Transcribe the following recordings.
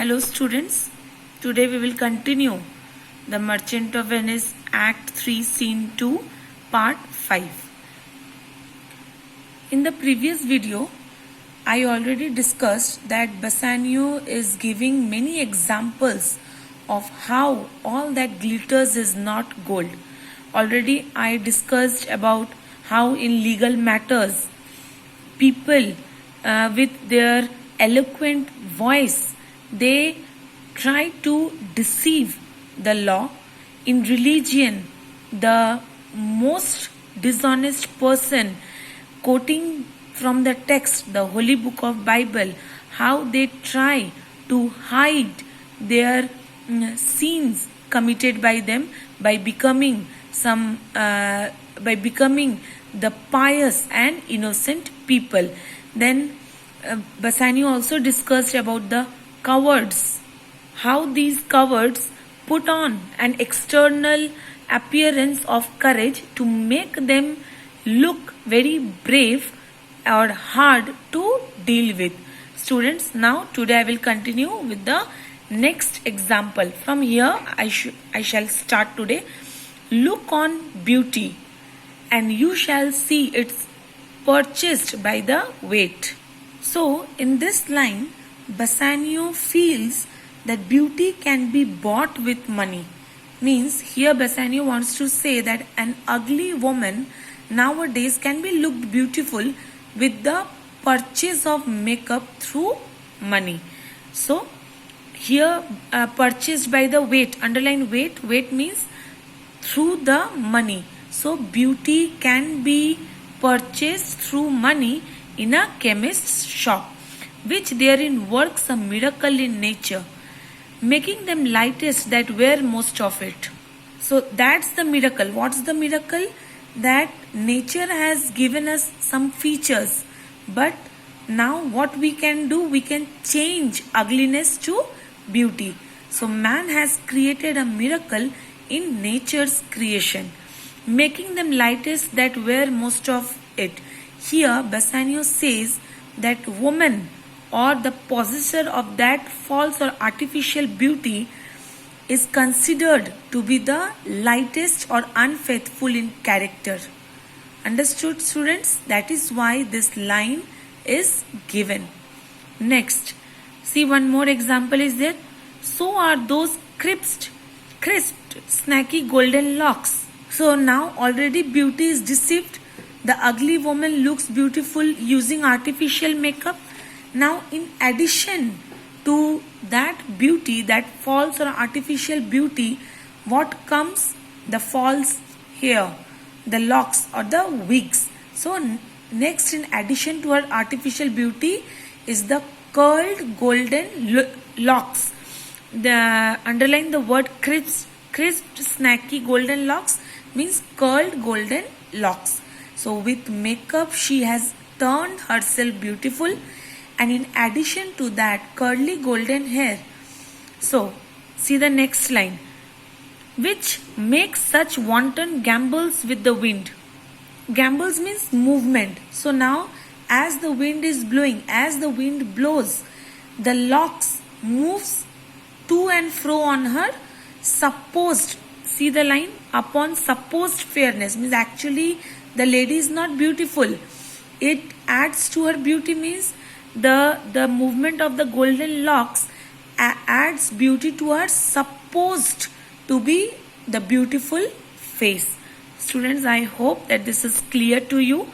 Hello students, today we will continue The Merchant of Venice Act 3 Scene 2 Part 5. In the previous video, I already discussed that Bassanio is giving many examples of how all that glitters is not gold. Already I discussed about how in legal matters people with their eloquent voice they try to deceive the law. In religion, the most dishonest person quoting from the text, the holy book of Bible, how they try to hide their sins committed by them by becoming the pious and innocent people. Then Bassanio also discussed about the cowards, how these cowards put on an external appearance of courage to make them look very brave or hard to deal with. Students, now today I will continue with the next example. From here I shall start today. Look on beauty and you shall see it's purchased by the weight. So in this line, Bassanio feels that beauty can be bought with money. Means here Bassanio wants to say that an ugly woman nowadays can be looked beautiful with the purchase of makeup through money. So here purchased by the weight, underline weight, weight means through the money. So beauty can be purchased through money in a chemist's shop, which therein works a miracle in nature, making them lightest that wear most of it. So that's the miracle. What's the miracle? That nature has given us some features, but now what we can do, we can change ugliness to beauty. So man has created a miracle in nature's creation, making them lightest that wear most of it. Here Bassanio says that woman or the possessor of that false or artificial beauty is considered to be the lightest or unfaithful in character. Understood, students? That is why this line is given. Next, see one more example is there. So are those crisped, snaky golden locks. So now already beauty is deceived. The ugly woman looks beautiful using artificial makeup. Now in addition to that beauty, that false or artificial beauty, what comes? The false hair, the locks or the wigs. So next, in addition to her artificial beauty is the curled golden locks. The underline the word crisp, snacky golden locks means curled golden locks. So with makeup she has turned herself beautiful, and in addition to that curly golden hair. So see the next line, which makes such wanton gambols with the wind. Gambols means movement. So now as the wind is blowing, as the wind blows, the locks moves to and fro on her supposed, see the line, upon supposed fairness, means actually the lady is not beautiful. It adds to her beauty, means the movement of the golden locks adds beauty to her supposed to be the beautiful face. Students, I hope that this is clear to you.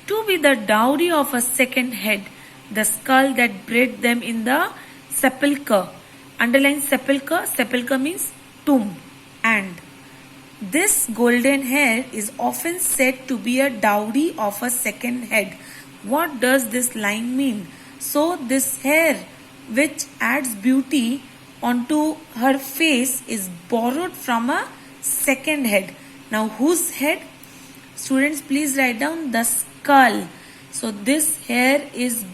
To be the dowry of a second head, the skull that bred them in the sepulchre. Underline sepulchre. Sepulchre means tomb. And this golden hair is often said to be a dowry of a second head. What does this line mean? So this hair which adds beauty onto her face is borrowed from a second head. Now whose head? Students, please write down the skull. So this hair is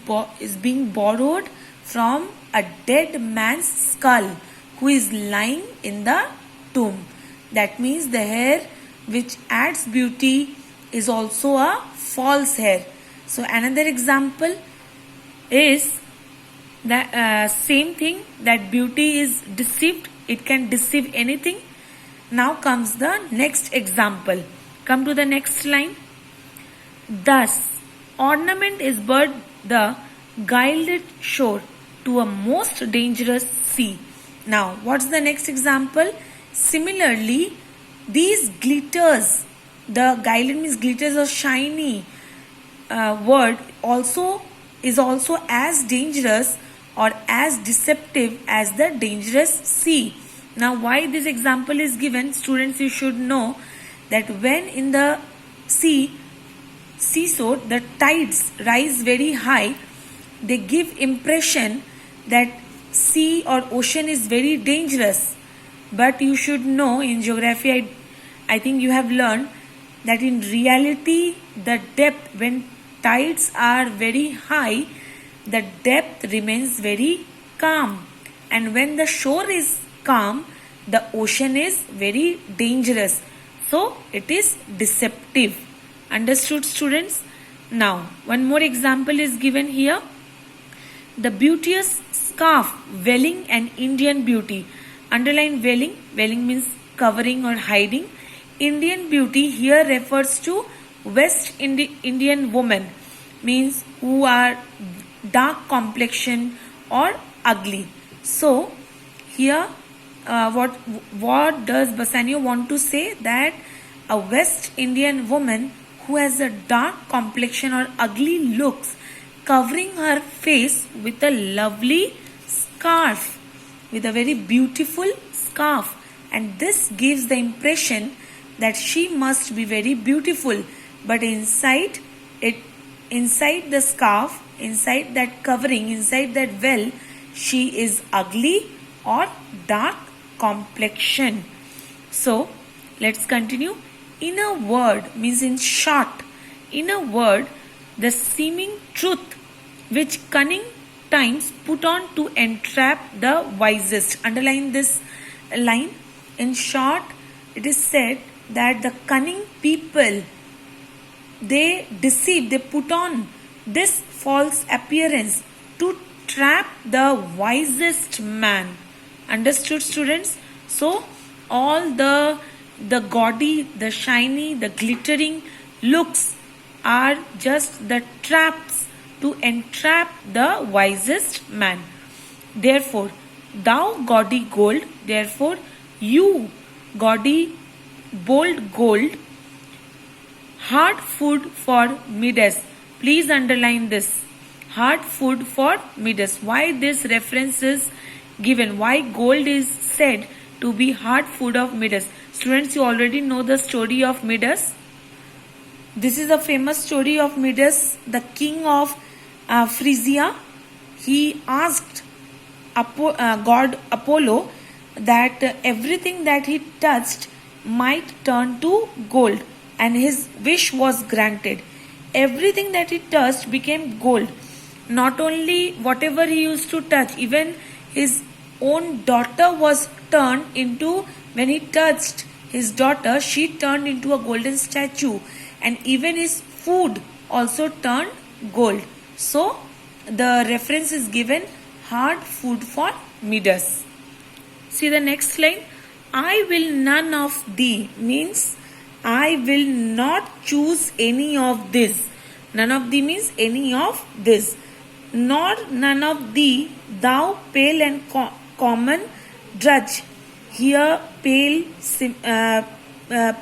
being borrowed from a dead man's skull who is lying in the tomb. That means the hair which adds beauty is also a false hair. So another example is That same thing, that beauty is deceived. It can deceive anything. Now comes the next example. Come to the next line. Thus, ornament is but the gilded shore to a most dangerous sea. Now, what's the next example? Similarly, these glitters, the gilded means glitters or shiny word also is also as dangerous or as deceptive as the dangerous sea. Now, why this example is given, students, you should know that when in the seesaw, the tides rise very high, they give impression that sea or ocean is very dangerous. But you should know, in geography, I think you have learned that in reality, the depth, when tides are very high, the depth remains very calm. And when the shore is calm, the ocean is very dangerous. So, it is deceptive. Understood, students? Now, one more example is given here. The beauteous scarf, veiling an Indian beauty. Underline veiling. Veiling means covering or hiding. Indian beauty here refers to West Indian women, means who are dark complexion or ugly. So, here what does Bassanio want to say? That a West Indian woman who has a dark complexion or ugly looks, covering her face with a lovely scarf, with a very beautiful scarf, and this gives the impression that she must be very beautiful, but inside the scarf, inside that covering, inside that veil, she is ugly or dark complexion. So, let's continue. In a word, means in short, in a word, the seeming truth which cunning times put on to entrap the wisest. Underline this line. In short, it is said that the cunning people, they deceive, they put on this false appearance to trap the wisest man. Understood, students? So, all the gaudy, the shiny, the glittering looks are just the traps to entrap the wisest man. Therefore, thou gaudy gold, therefore you gaudy bold gold, hard food for Midas. Please underline this. Hard food for Midas. Why this reference is given? Why gold is said to be hard food of Midas? Students, you already know the story of Midas. This is a famous story of Midas, the king of Phrygia. He asked god Apollo that everything that he touched might turn to gold, and his wish was granted. Everything that he touched became gold. Not only whatever he used to touch, even his own daughter was turned into, when he touched his daughter, she turned into a golden statue, and even his food also turned gold. So, the reference is given, hard food for Midas. See the next line. I will none of thee means I will not choose any of this. None of thee means any of this. Nor none of thee, thou pale and common drudge. Here pale,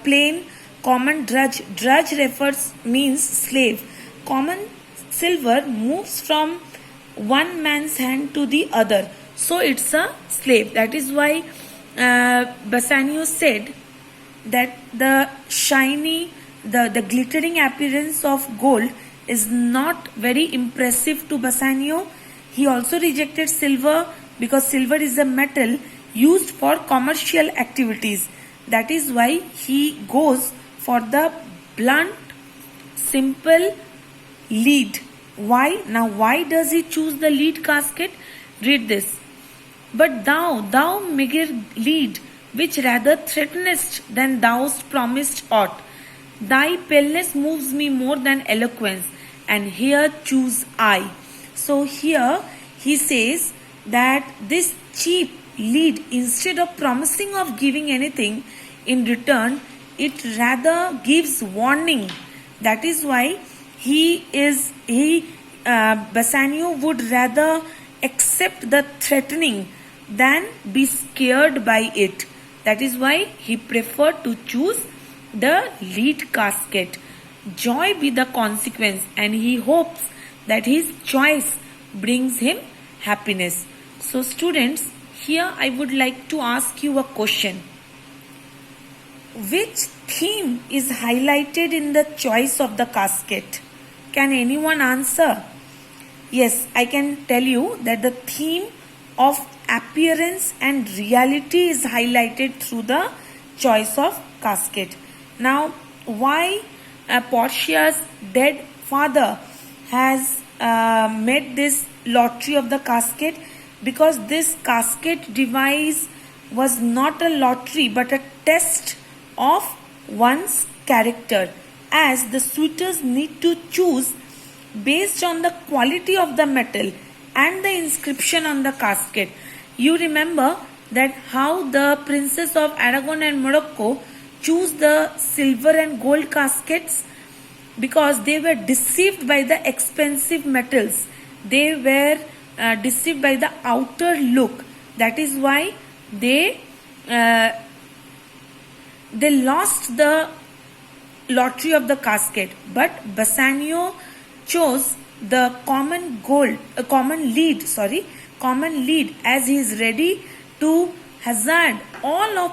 plain, common drudge. Drudge refers, means slave. Common silver moves from one man's hand to the other. So it's a slave. That is why Bassanio said that the shiny, the glittering appearance of gold is not very impressive to Bassanio. He also rejected silver because silver is a metal used for commercial activities. That is why he goes for the blunt, simple lead. Why? Now, why does he choose the lead casket? Read this. But thou meagre lead, which rather threatenest than thou'st promised aught. Thy paleness moves me more than eloquence, and here choose I. So here he says that this cheap lead, instead of promising of giving anything in return, it rather gives warning. That is why Bassanio would rather accept the threatening than be scared by it. That is why he preferred to choose the lead casket. Joy be the consequence, and he hopes that his choice brings him happiness. So students, here I would like to ask you a question. Which theme is highlighted in the choice of the casket? Can anyone answer? Yes, I can tell you that the theme of appearance and reality is highlighted through the choice of casket. Now, why Portia's dead father has made this lottery of the casket? Because this casket device was not a lottery but a test of one's character, as the suitors need to choose based on the quality of the metal and the inscription on the casket. You remember that how the Princess of Aragon and Morocco choose the silver and gold caskets, because they were deceived by the expensive metals. They were deceived by the outer look. That is why they lost the lottery of the casket. But Bassanio chose the common lead, as he is ready to hazard all of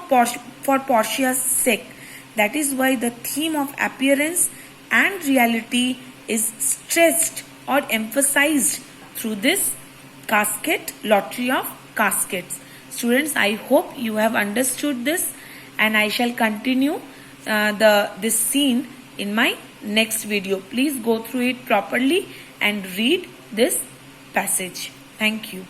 for Portia's sake. That is why the theme of appearance and reality is stressed or emphasized through this casket, lottery of caskets. Students, I hope you have understood this, and I shall continue this scene in my next video. Please go through it properly and read this passage. Thank you.